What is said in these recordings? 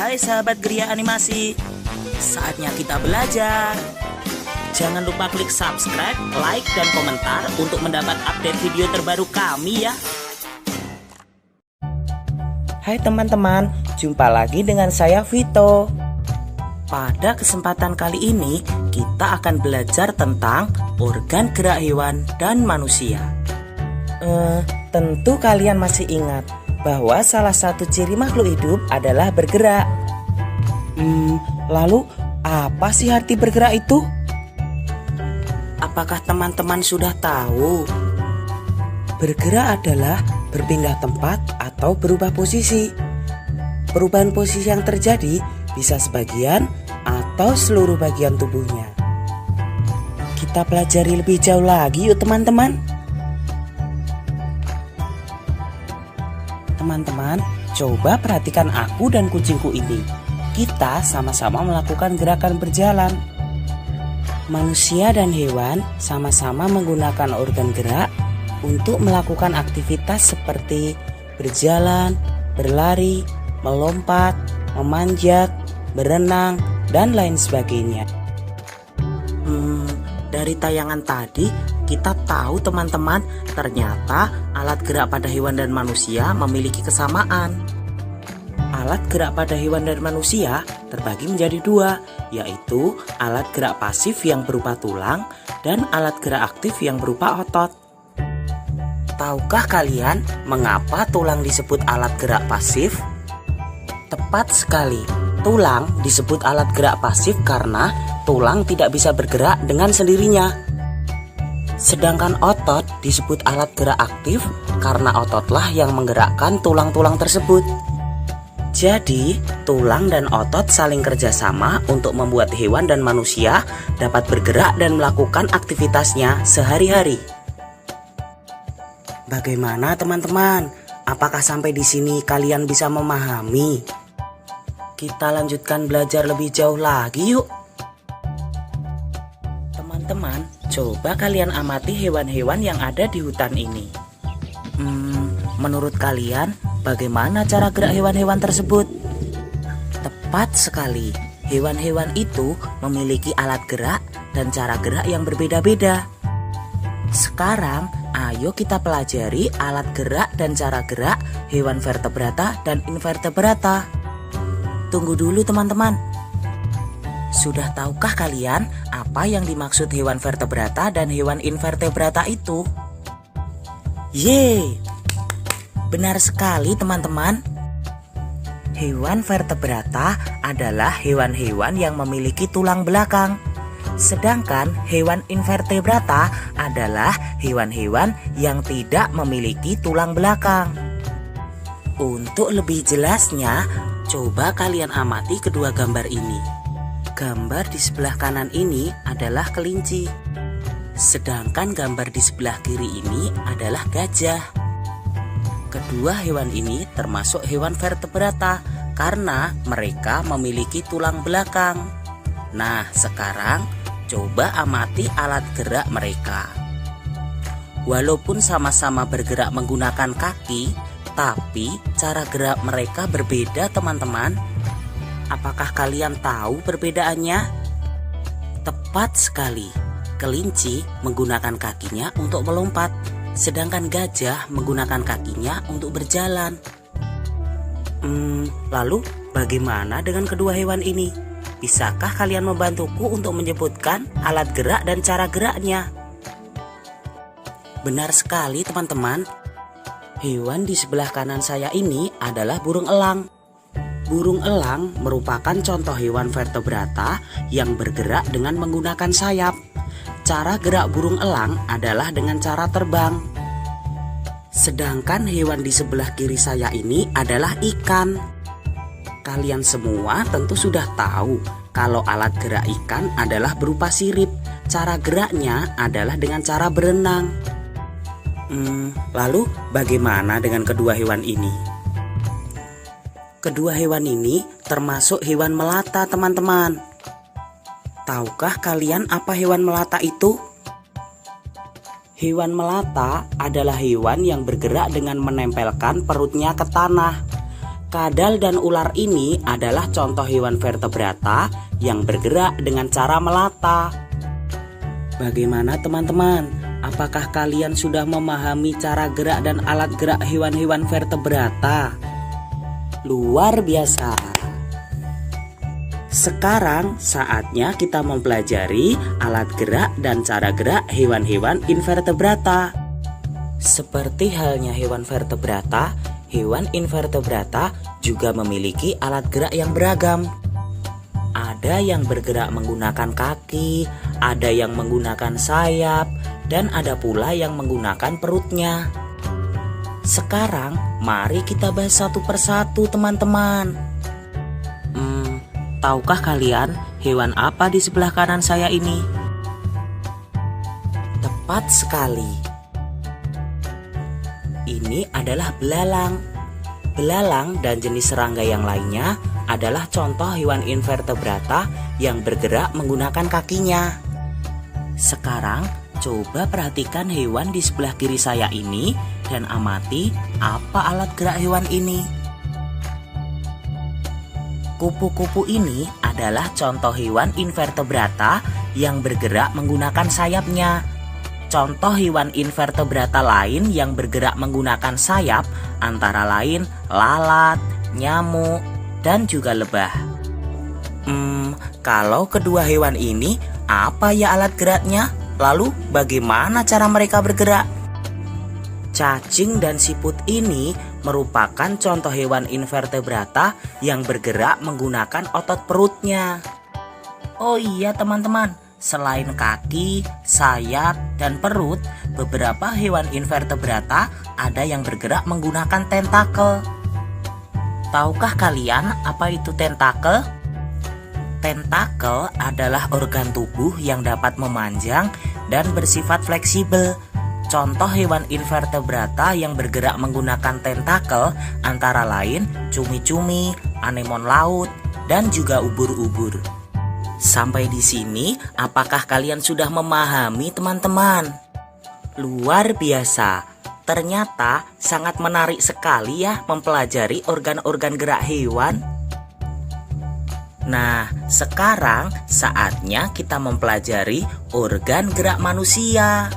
Hai sahabat Gria Animasi, saatnya kita belajar. Jangan lupa klik subscribe, like, dan komentar untuk mendapat update video terbaru kami ya. Hai teman-teman, jumpa lagi dengan saya Vito. Pada kesempatan kali ini, kita akan belajar tentang organ gerak hewan dan manusia. Tentu kalian masih ingat bahwa salah satu ciri makhluk hidup adalah bergerak. Lalu apa sih arti bergerak itu? Apakah teman-teman sudah tahu? Bergerak adalah berpindah tempat atau berubah posisi. Perubahan posisi yang terjadi bisa sebagian atau seluruh bagian tubuhnya. Kita pelajari lebih jauh lagi yuk teman-teman. Teman-teman, coba perhatikan aku dan kucingku ini. Kita sama-sama melakukan gerakan berjalan. Manusia dan hewan sama-sama menggunakan organ gerak untuk melakukan aktivitas seperti berjalan, berlari, melompat, memanjat, berenang, dan lain sebagainya. Dari tayangan tadi, kita tahu teman-teman, ternyata alat gerak pada hewan dan manusia memiliki kesamaan. Alat gerak pada hewan dan manusia terbagi menjadi dua, yaitu alat gerak pasif yang berupa tulang dan alat gerak aktif yang berupa otot. Tahukah kalian mengapa tulang disebut alat gerak pasif? Tepat sekali, tulang disebut alat gerak pasif karena tulang tidak bisa bergerak dengan sendirinya. Sedangkan otot disebut alat gerak aktif karena ototlah yang menggerakkan tulang-tulang tersebut. Jadi, tulang dan otot saling kerjasama untuk membuat hewan dan manusia dapat bergerak dan melakukan aktivitasnya sehari-hari. Bagaimana teman-teman? Apakah sampai di sini kalian bisa memahami? Kita lanjutkan belajar lebih jauh lagi yuk. Teman-teman, coba kalian amati hewan-hewan yang ada di hutan ini. Menurut kalian, bagaimana cara gerak hewan-hewan tersebut? Tepat sekali, hewan-hewan itu memiliki alat gerak dan cara gerak yang berbeda-beda. Sekarang, ayo kita pelajari alat gerak dan cara gerak hewan vertebrata dan invertebrata. Tunggu dulu teman-teman. Sudah tahukah kalian apa yang dimaksud hewan vertebrata dan hewan invertebrata itu? Yeay! Benar sekali teman-teman. Hewan vertebrata adalah hewan-hewan yang memiliki tulang belakang. Sedangkan hewan invertebrata adalah hewan-hewan yang tidak memiliki tulang belakang. Untuk lebih jelasnya, coba kalian amati kedua gambar ini. Gambar di sebelah kanan ini adalah kelinci. Sedangkan gambar di sebelah kiri ini adalah gajah. Kedua hewan ini termasuk hewan vertebrata karena mereka memiliki tulang belakang. Nah, sekarang coba amati alat gerak mereka. Walaupun sama-sama bergerak menggunakan kaki, tapi cara gerak mereka berbeda teman-teman. Apakah kalian tahu perbedaannya? Tepat sekali, kelinci menggunakan kakinya untuk melompat, sedangkan gajah menggunakan kakinya untuk berjalan. Lalu bagaimana dengan kedua hewan ini? Bisakah kalian membantuku untuk menyebutkan alat gerak dan cara geraknya? Benar sekali teman-teman. Hewan di sebelah kanan saya ini adalah burung elang. Burung elang merupakan contoh hewan vertebrata yang bergerak dengan menggunakan sayap. Cara gerak burung elang adalah dengan cara terbang. Sedangkan hewan di sebelah kiri saya ini adalah ikan. Kalian semua tentu sudah tahu kalau alat gerak ikan adalah berupa sirip. Cara geraknya adalah dengan cara berenang. Lalu bagaimana dengan kedua hewan ini? Kedua hewan ini termasuk hewan melata teman-teman. Tahukah kalian apa hewan melata itu? Hewan melata adalah hewan yang bergerak dengan menempelkan perutnya ke tanah. Kadal dan ular ini adalah contoh hewan vertebrata yang bergerak dengan cara melata. Bagaimana teman-teman? Apakah kalian sudah memahami cara gerak dan alat gerak hewan-hewan vertebrata? Luar biasa. Sekarang saatnya kita mempelajari alat gerak dan cara gerak hewan-hewan invertebrata. Seperti halnya hewan vertebrata, hewan invertebrata juga memiliki alat gerak yang beragam. Ada yang bergerak menggunakan kaki, ada yang menggunakan sayap, dan ada pula yang menggunakan perutnya. Sekarang, mari kita bahas satu persatu teman-teman. Tahukah kalian hewan apa di sebelah kanan saya ini? Tepat sekali. Ini adalah belalang. Belalang dan jenis serangga yang lainnya adalah contoh hewan invertebrata yang bergerak menggunakan kakinya. Sekarang, coba perhatikan hewan di sebelah kiri saya ini dan amati apa alat gerak hewan ini. Kupu-kupu ini adalah contoh hewan invertebrata yang bergerak menggunakan sayapnya. Contoh hewan invertebrata lain yang bergerak menggunakan sayap antara lain lalat, nyamuk, dan juga lebah. Kalau kedua hewan ini, apa ya alat geraknya? Lalu bagaimana cara mereka bergerak? Cacing dan siput ini merupakan contoh hewan invertebrata yang bergerak menggunakan otot perutnya. Oh iya teman-teman, selain kaki, sayap, dan perut, beberapa hewan invertebrata ada yang bergerak menggunakan tentakel. Tahukah kalian apa itu tentakel? Tentakel adalah organ tubuh yang dapat memanjang dan bersifat fleksibel. Contoh hewan invertebrata yang bergerak menggunakan tentakel antara lain cumi-cumi, anemon laut, dan juga ubur-ubur. Sampai di sini, apakah kalian sudah memahami teman-teman? Luar biasa. Ternyata sangat menarik sekali ya mempelajari organ-organ gerak hewan. Nah, sekarang saatnya kita mempelajari organ gerak manusia.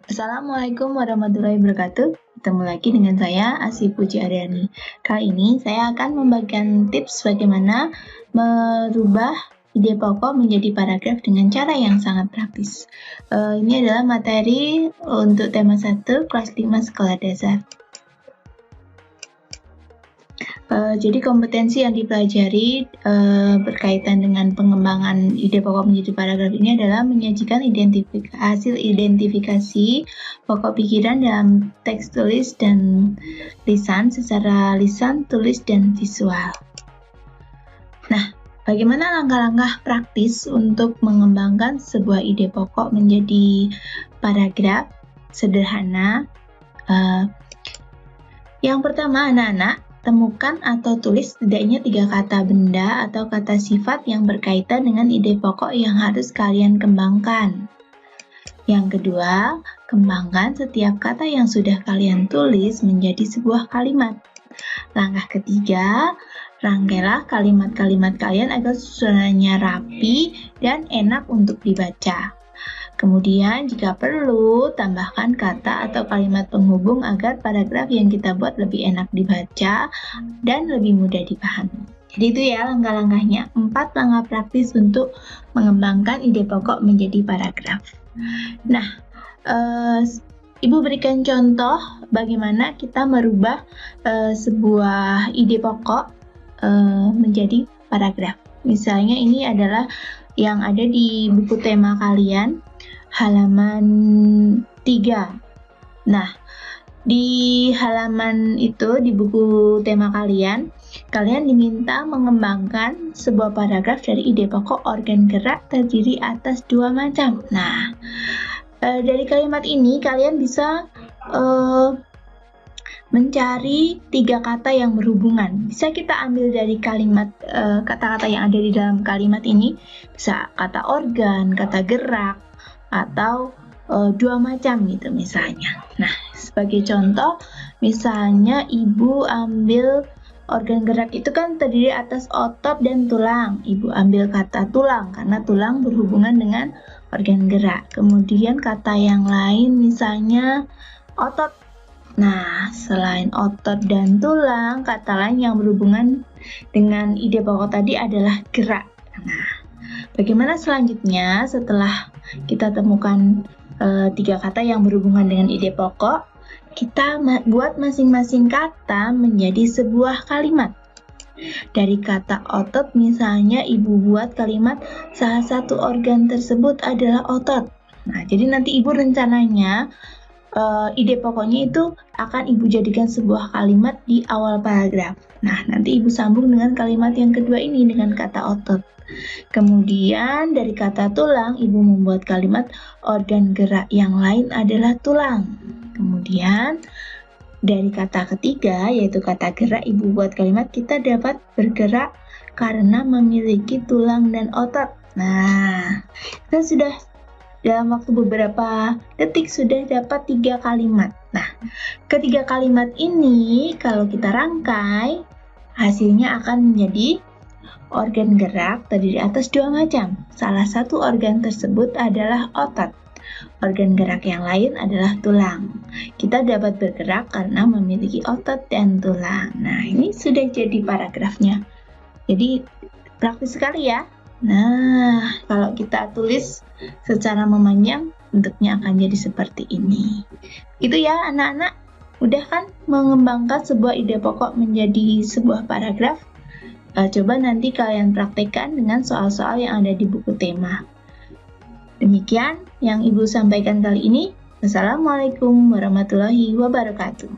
Assalamualaikum warahmatullahi wabarakatuh. Ketemu lagi dengan saya Asih Puji Aryani. Kali ini saya akan membagikan tips bagaimana merubah ide pokok menjadi paragraf dengan cara yang sangat praktis. Ini adalah materi untuk tema 1 kelas 5 sekolah dasar. Jadi kompetensi yang dipelajari berkaitan dengan pengembangan ide pokok menjadi paragraf ini adalah menyajikan hasil identifikasi pokok pikiran dalam teks tulis dan lisan secara lisan, tulis, dan visual. Nah, bagaimana langkah-langkah praktis untuk mengembangkan sebuah ide pokok menjadi paragraf sederhana? Yang pertama, anak-anak, temukan atau tulis setidaknya 3 kata benda atau kata sifat yang berkaitan dengan ide pokok yang harus kalian kembangkan. Yang kedua, kembangkan setiap kata yang sudah kalian tulis menjadi sebuah kalimat. Langkah ketiga, rangkailah kalimat-kalimat kalian agar susunannya rapi dan enak untuk dibaca. Kemudian jika perlu, tambahkan kata atau kalimat penghubung agar paragraf yang kita buat lebih enak dibaca dan lebih mudah dipahami. Jadi itu ya langkah-langkahnya, 4 langkah praktis untuk mengembangkan ide pokok menjadi paragraf. Nah, Ibu berikan contoh bagaimana kita merubah sebuah ide pokok menjadi paragraf. Misalnya ini adalah yang ada di buku tema kalian, halaman 3. Nah, di halaman itu, di buku tema kalian, Kalian diminta mengembangkan sebuah paragraf dari ide pokok organ gerak terdiri atas dua macam. Nah, dari kalimat ini kalian bisa mencari tiga kata yang berhubungan. Bisa kita ambil dari kalimat kata-kata yang ada di dalam kalimat ini. Bisa kata organ, kata gerak, atau dua macam gitu misalnya. Nah, sebagai contoh, misalnya ibu ambil organ gerak itu kan terdiri atas otot dan tulang. Ibu ambil kata tulang karena tulang berhubungan dengan organ gerak. Kemudian kata yang lain misalnya otot. Nah, selain otot dan tulang, kata lain yang berhubungan dengan ide pokok tadi adalah gerak. Nah, bagaimana selanjutnya setelah kita temukan tiga kata yang berhubungan dengan ide pokok? Kita buat masing-masing kata menjadi sebuah kalimat. Dari kata otot misalnya ibu buat kalimat salah satu organ tersebut adalah otot. Nah, jadi nanti ibu rencananya ide pokoknya itu akan ibu jadikan sebuah kalimat di awal paragraf. Nah, nanti ibu sambung dengan kalimat yang kedua ini dengan kata otot. Kemudian dari kata tulang, ibu membuat kalimat organ gerak yang lain adalah tulang. Kemudian dari kata ketiga, yaitu kata gerak, ibu buat kalimat kita dapat bergerak karena memiliki tulang dan otot. Nah, kita sudah dalam waktu beberapa detik sudah dapat 3 kalimat. Nah, ketiga kalimat ini kalau kita rangkai, hasilnya akan menjadi organ gerak terdiri atas dua macam. Salah satu organ tersebut adalah otot. Organ gerak yang lain adalah tulang. Kita dapat bergerak karena memiliki otot dan tulang. Nah, ini sudah jadi paragrafnya. Jadi, praktis sekali ya. Nah, kalau kita tulis secara memanjang, bentuknya akan jadi seperti ini. Itu ya anak-anak. Udah kan mengembangkan sebuah ide pokok menjadi sebuah paragraf? Coba nanti kalian praktekkan dengan soal-soal yang ada di buku tema. Demikian yang Ibu sampaikan kali ini. Wassalamualaikum warahmatullahi wabarakatuh.